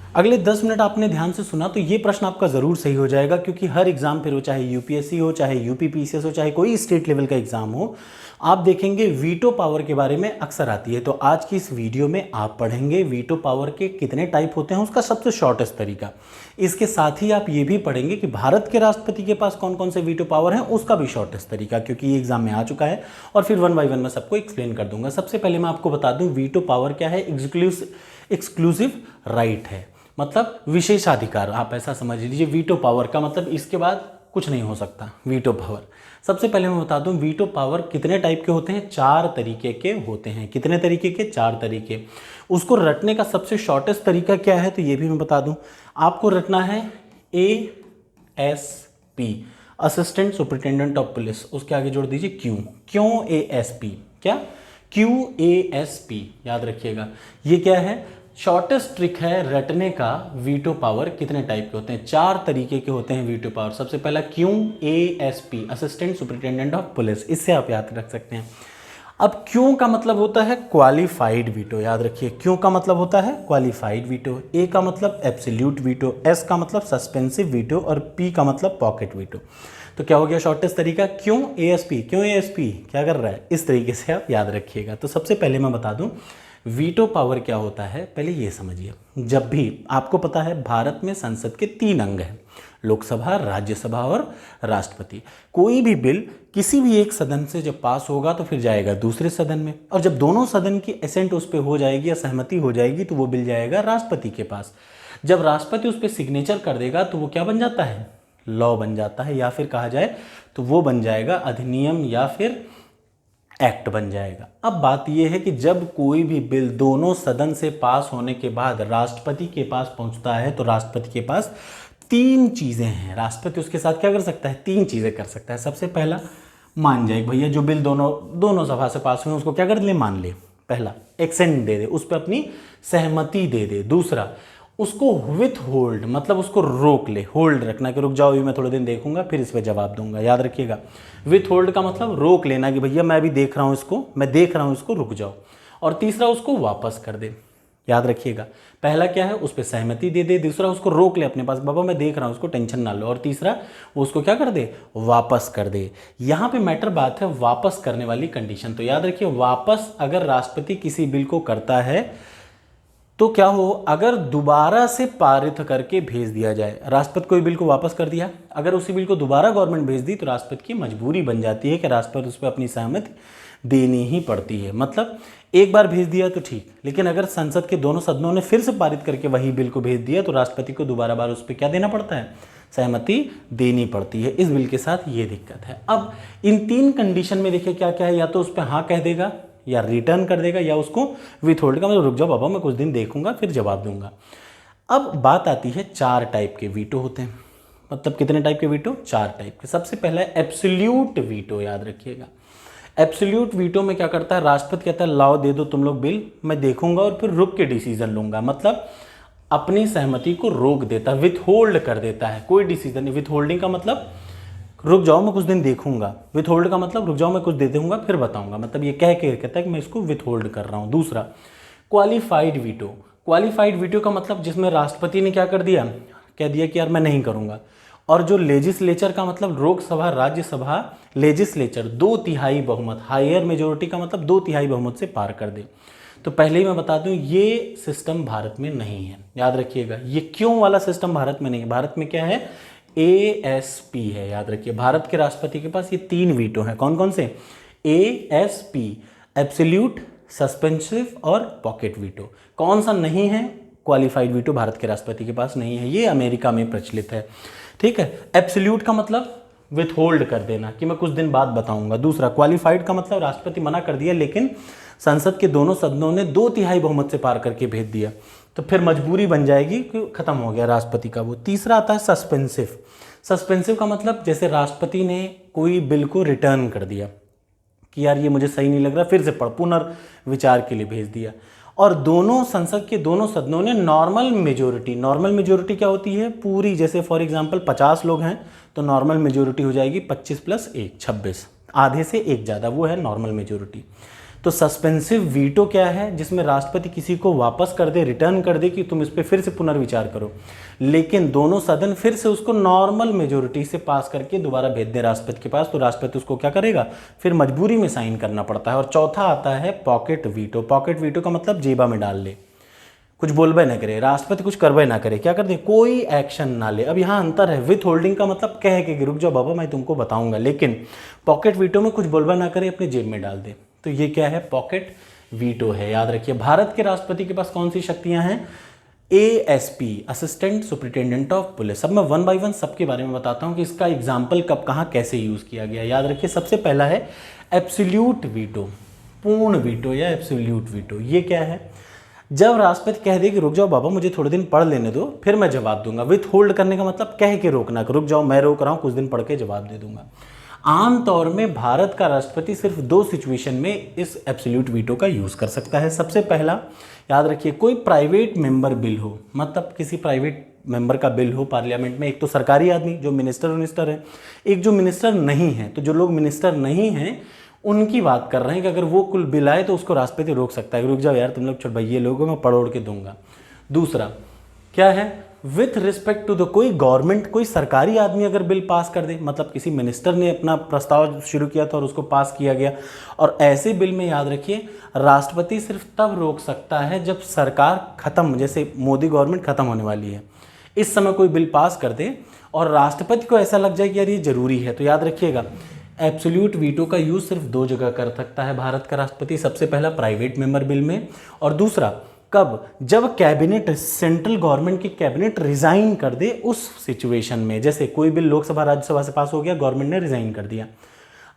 अगले 10 मिनट आपने ध्यान से सुना तो ये प्रश्न आपका ज़रूर सही हो जाएगा, क्योंकि हर एग्ज़ाम फिर हो, चाहे यूपीएससी हो, चाहे यूपीपीसीएस हो, चाहे कोई स्टेट लेवल का एग्ज़ाम हो, आप देखेंगे वीटो पावर के बारे में अक्सर आती है। तो आज की इस वीडियो में आप पढ़ेंगे वीटो पावर के कितने टाइप होते हैं, उसका सबसे शॉर्टेस्ट तरीका। इसके साथ ही आप ये भी पढ़ेंगे कि भारत के राष्ट्रपति के पास कौन कौन से वीटो पावर हैं, उसका भी शॉर्टेस्ट तरीका, क्योंकि ये एग्जाम में आ चुका है। और फिर 1 बाय 1 मैं सबको एक्सप्लेन कर दूंगा। सबसे पहले मैं आपको बता दूं वीटो पावर क्या है। एक्सक्लूसिव राइट है, मतलब विशेषाधिकार, आप ऐसा समझ लीजिए। वीटो पावर का मतलब इसके बाद कुछ नहीं हो सकता, वीटो पावर। सबसे पहले मैं बता दूं वीटो पावर कितने टाइप के होते हैं। 4 तरीके के होते हैं। कितने तरीके के? 4 तरीके। उसको रटने का सबसे शॉर्टेस्ट तरीका क्या है, तो ये भी मैं बता दूं। आपको रटना है ASP, assistant superintendent of police, उसके आगे जोड़ दीजिए क्यों। क्यों ASP? क्या? QASP, याद रखिएगा। ये क्या है? शॉर्टेस्ट ट्रिक है रटने का। वीटो पावर कितने टाइप के होते हैं? 4 तरीके के होते हैं वीटो पावर। सबसे पहला QASP, assistant superintendent of police, इससे आप याद रख सकते हैं। अब क्यों का मतलब होता है क्वालिफाइड वीटो, याद रखिए। क्यों का मतलब होता है क्वालिफाइड वीटो। ए का मतलब एब्सोल्यूट वीटो, एस का मतलब सस्पेंसिव वीटो और पी का मतलब पॉकेट वीटो। तो क्या हो गया शॉर्टेस्ट तरीका? क्यों ASP। क्यों ASP क्या कर रहा है, इस तरीके से आप याद रखिएगा। तो सबसे पहले मैं बता दूं वीटो पावर क्या होता है, पहले ये समझिए। जब भी आपको पता है भारत में संसद के 3 अंग हैं, लोकसभा, राज्यसभा और राष्ट्रपति। कोई भी बिल किसी भी एक सदन से जब पास होगा तो फिर जाएगा दूसरे सदन में, और जब दोनों सदन की एसेंट उस पर हो जाएगी या सहमति हो जाएगी तो वो बिल जाएगा राष्ट्रपति के पास। जब राष्ट्रपति उस पर सिग्नेचर कर देगा तो वो क्या बन जाता है? लॉ बन जाता है, या फिर कहा जाए तो वो बन जाएगा अधिनियम या फिर एक्ट बन जाएगा। अब बात यह है कि जब कोई भी बिल दोनों सदन से पास होने के बाद राष्ट्रपति के पास पहुंचता है तो राष्ट्रपति के पास 3 चीज़ें हैं। राष्ट्रपति उसके साथ क्या कर सकता है? 3 चीज़ें कर सकता है। सबसे पहला, मान जाए भैया जो बिल दोनों सभा से पास हुए उसको क्या कर ले? मान ले। पहला, एक्सेंट दे दे, उस पर अपनी सहमति दे दे। दूसरा, उसको विथ होल्ड, मतलब उसको रोक ले, होल्ड रखना कि रुक जाओ, ये मैं थोड़े दिन देखूंगा फिर इस पर जवाब दूंगा, याद रखिएगा। विथ होल्ड का मतलब रोक लेना कि भैया मैं भी देख रहा हूँ इसको, मैं देख रहा हूँ इसको, रुक जाओ। और तीसरा, उसको वापस कर दे, याद रखिएगा। पहला क्या है? उस पर सहमति दे दे। दूसरा, उसको रोक ले अपने पास, बाबा मैं देख रहा हूँ उसको, टेंशन ना लो। और तीसरा, वो उसको क्या कर दे? वापस कर दे। यहाँ पे मैटर बात है वापस करने वाली कंडीशन। तो याद रखिए, वापस अगर राष्ट्रपति किसी बिल को करता है तो क्या हो, अगर दोबारा से पारित करके भेज दिया जाए, राष्ट्रपति कोई बिल को वापस कर दिया, अगर उसी बिल को दोबारा गवर्नमेंट भेज दी तो राष्ट्रपति की मजबूरी बन जाती है कि राष्ट्रपति उस पर अपनी सहमति देनी ही पड़ती है। मतलब एक बार भेज दिया तो ठीक, लेकिन अगर संसद के दोनों सदनों ने फिर से पारित करके वही बिल को भेज दिया तो राष्ट्रपति को दोबारा बार उस पर क्या देना पड़ता है? सहमति देनी पड़ती है। इस बिल के साथ ये दिक्कत है। अब इन 3 कंडीशन में देखिए क्या क्या है, या तो उस पर हाँ कह देगा, या रिटर्न कर देगा, या उसको विथ होल्ड का मतलब रुक जाओ बाबा मैं कुछ दिन देखूंगा फिर जवाब दूंगा। अब बात आती है 4 टाइप के वीटो होते हैं। मतलब कितने टाइप के वीटो? 4 टाइप के। सबसे पहला है एब्सोल्यूट वीटो, याद रखिएगा। एब्सोल्यूट वीटो में क्या करता है? राष्ट्रपति कहता है लाओ दे दो तुम लोग बिल, मैं देखूंगा और फिर रुक के डिसीजन लूंगा। मतलब अपनी सहमति को रोक देता है, विथ होल्ड कर देता है, कोई डिसीजन नहीं। विथ होल्डिंग का मतलब रुक जाओ मैं कुछ दिन देखूंगा, विथ होल्ड का मतलब रुक जाओ मैं कुछ दे दूंगा फिर बताऊंगा, मतलब ये कह के कहता है कि मैं इसको विथ होल्ड कर रहा हूं। दूसरा, क्वालिफाइड वीटो। क्वालिफाइड वीटो का मतलब जिसमें राष्ट्रपति ने क्या कर दिया, कह दिया कि यार मैं नहीं करूंगा। और जो लेजिस्लेचर का मतलब लोकसभा, राज्यसभा, लेजिस्लेचर 2/3 बहुमत, हायर मेजोरिटी का मतलब 2/3 बहुमत से पार कर दे। तो पहले ही मैं बता दूं ये सिस्टम भारत में नहीं है, याद रखिएगा। ये क्यों वाला सिस्टम भारत में नहीं है। भारत में क्या है? ASP है, याद रखिए। भारत के राष्ट्रपति के पास ये 3 वीटो हैं। कौन कौन से? ASP, एब्सोल्यूट, सस्पेंसिव और पॉकेट वीटो। कौन सा नहीं है? क्वालिफाइड वीटो भारत के राष्ट्रपति के पास नहीं है, ये अमेरिका में प्रचलित है। ठीक है। एब्सोल्यूट का मतलब विथ होल्ड कर देना कि मैं कुछ दिन बाद बताऊंगा। दूसरा, क्वालिफाइड का मतलब राष्ट्रपति मना कर दिया लेकिन संसद के दोनों सदनों ने 2/3 बहुमत से पार करके भेज दिया तो फिर मजबूरी बन जाएगी कि खत्म हो गया राष्ट्रपति का वो। तीसरा आता है सस्पेंसिव। सस्पेंसिव का मतलब जैसे राष्ट्रपति ने कोई बिल को रिटर्न कर दिया कि यार ये मुझे सही नहीं लग रहा, फिर से पढ़, पुनर्विचार के लिए भेज दिया। और दोनों संसद के दोनों सदनों ने नॉर्मल मेजोरिटी, नॉर्मल मेजोरिटी क्या होती है? पूरी, जैसे फॉर एग्जांपल 50 लोग हैं तो नॉर्मल मेजोरिटी हो जाएगी 25 + 1 26, आधे से एक ज़्यादा, वो है नॉर्मल मेजोरिटी। तो सस्पेंसिव वीटो क्या है, जिसमें राष्ट्रपति किसी को वापस कर दे, रिटर्न कर दे कि तुम इस पर फिर से पुनर्विचार करो, लेकिन दोनों सदन फिर से उसको नॉर्मल मेजोरिटी से पास करके दोबारा भेज दे राष्ट्रपति के पास, तो राष्ट्रपति उसको क्या करेगा, फिर मजबूरी में साइन करना पड़ता है। और चौथा आता है पॉकेट वीटो। पॉकेट वीटो का मतलब जेबा में डाल ले, कुछ बोलबे ना करे, राष्ट्रपति कुछ करबे ना करे, क्या कर दे, कोई एक्शन ना ले। अब यहाँ अंतर है, विथ होल्डिंग का मतलब कह के रुक जाओ बाबा मैं तुमको बताऊंगा, लेकिन पॉकेट वीटो में कुछ बोलबे ना करे, अपने जेब में डाल दे। तो ये क्या है, पॉकेट वीटो है। याद रखिए भारत के राष्ट्रपति के पास कौन सी शक्तियां हैं, ASP, assistant superintendent of police. अब मैं वन बाय वन सबके बारे में बताता हूँ कि इसका एग्जाम्पल कब कहाँ कैसे यूज किया गया। याद रखिए सबसे पहला है एब्सोल्यूट वीटो, पूर्ण वीटो या एब्सोल्यूट वीटो। ये क्या है, जब राष्ट्रपति कह दे कि रुक जाओ बाबा मुझे थोड़े दिन पढ़ लेने दो फिर मैं जवाब दूंगा। विथ होल्ड करने का मतलब कह के रोकना, रुक जाओ मैं रोक रहा हूं, कुछ दिन पढ़ के जवाब दे दूंगा। आमतौर में भारत का राष्ट्रपति सिर्फ 2 सिचुएशन में इस एब्सोल्यूट वीटो का यूज कर सकता है। सबसे पहला याद रखिए, कोई प्राइवेट मेंबर बिल हो, मतलब किसी प्राइवेट मेंबर का बिल हो पार्लियामेंट में, एक तो सरकारी आदमी जो मिनिस्टर है, एक जो मिनिस्टर नहीं है। तो जो लोग मिनिस्टर नहीं हैं उनकी बात कर रहे हैं कि अगर वो कुल बिल आए तो उसको राष्ट्रपति रोक सकता है, रुक जाओ यार तुम लोग छोड़ भैया लोगों मैं पढ़ोड़ के दूंगा। दूसरा क्या है, विथ रिस्पेक्ट टू द, कोई गवर्नमेंट कोई सरकारी आदमी अगर बिल पास कर दे, मतलब किसी मिनिस्टर ने अपना प्रस्ताव शुरू किया था और उसको पास किया गया, और ऐसे बिल में याद रखिए राष्ट्रपति सिर्फ तब रोक सकता है जब सरकार खत्म, जैसे मोदी गवर्नमेंट खत्म होने वाली है, इस समय कोई बिल पास कर दे और राष्ट्रपति को ऐसा लग जाए कि यार ये जरूरी है। तो याद रखिएगा एब्सोल्यूट वीटो का यूज सिर्फ 2 जगह कर सकता है भारत का राष्ट्रपति। सबसे पहला प्राइवेट मेंबर बिल में, और दूसरा कब, जब कैबिनेट, सेंट्रल गवर्नमेंट की कैबिनेट रिजाइन कर दे उस सिचुएशन में। जैसे कोई बिल लोकसभा राज्यसभा से पास हो गया, गवर्नमेंट ने रिजाइन कर दिया,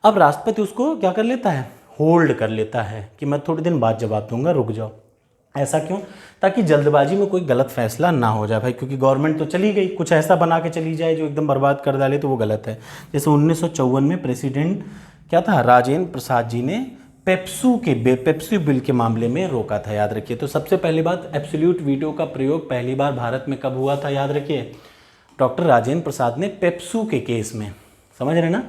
अब राष्ट्रपति उसको क्या कर लेता है, होल्ड कर लेता है कि मैं थोड़े दिन बाद जवाब दूंगा, रुक जाओ। ऐसा क्यों, ताकि जल्दबाजी में कोई गलत फैसला ना हो जाए भाई, क्योंकि गवर्नमेंट तो चली गई, कुछ ऐसा बना के चली जाए जो एकदम बर्बाद कर डाले तो वो गलत है। जैसे 1954 में प्रेसिडेंट क्या था, राजेंद्र प्रसाद जी ने पेप्सू बिल के मामले में रोका था। याद रखिए, तो सबसे पहली बात एब्सोल्यूट वीटो का प्रयोग पहली बार भारत में कब हुआ था, याद रखिए डॉक्टर राजेंद्र प्रसाद ने पेप्सू के केस में, समझ रहे ना,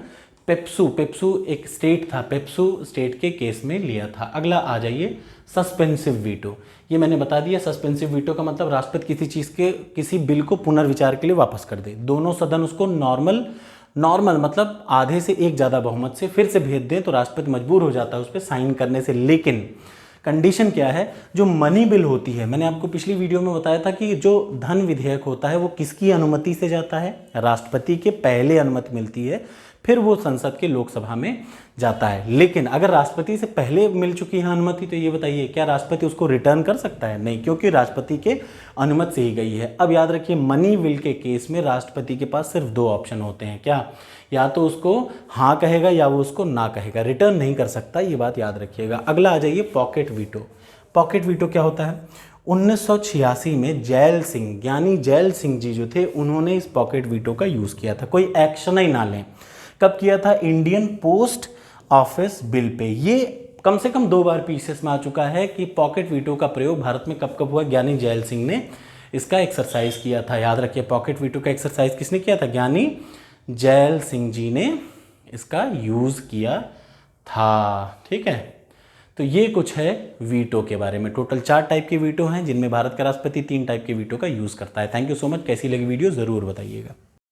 पेप्सू एक स्टेट था, पेप्सू स्टेट के केस में लिया था। अगला आ जाइए सस्पेंसिव वीटो। ये मैंने बता दिया, सस्पेंसिव वीटो का मतलब राष्ट्रपति किसी चीज़ के, किसी बिल को पुनर्विचार के लिए वापस कर दे, दोनों सदन उसको नॉर्मल मतलब आधे से एक ज़्यादा बहुमत से फिर से भेज दें तो राष्ट्रपति मजबूर हो जाता है उस पर साइन करने से। लेकिन कंडीशन क्या है, जो मनी बिल होती है, मैंने आपको पिछली वीडियो में बताया था कि जो धन विधेयक होता है वो किसकी अनुमति से जाता है, राष्ट्रपति के पहले अनुमति मिलती है, फिर वो संसद के लोकसभा में जाता है। लेकिन अगर राष्ट्रपति से पहले मिल चुकी है अनुमति, तो ये बताइए क्या राष्ट्रपति उसको रिटर्न कर सकता है, नहीं, क्योंकि राष्ट्रपति के अनुमति से ही गई है। अब याद रखिए मनी बिल के केस में राष्ट्रपति के पास सिर्फ 2 ऑप्शन होते हैं, क्या, या तो उसको हाँ कहेगा या वो उसको ना कहेगा, रिटर्न नहीं कर सकता, ये बात याद रखिएगा। अगला आ जाइए पॉकेट वीटो। पॉकेट वीटो क्या होता है, 1986 में जैल सिंह, यानी जैल सिंह जी जो थे, उन्होंने इस पॉकेट वीटो का यूज़ किया था, कोई एक्शन ही ना लें। कब किया था, Indian post office bill pay. ये कम से कम 2 बार पीसेस में आ चुका है कि पॉकेट वीटो का प्रयोग भारत में कब कब हुआ, ज्ञानी जैल सिंह ने इसका एक्सरसाइज किया था। याद रखिए पॉकेट वीटो का एक्सरसाइज किसने किया था, ज्ञानी जैल सिंह जी ने इसका यूज़ किया था। ठीक है, तो ये कुछ है वीटो के बारे में। टोटल 4 टाइप के वीटो हैं जिनमें भारत का राष्ट्रपति 3 टाइप के वीटो का यूज़ करता है। Thank you so much. कैसी लगी वीडियो ज़रूर बताइएगा।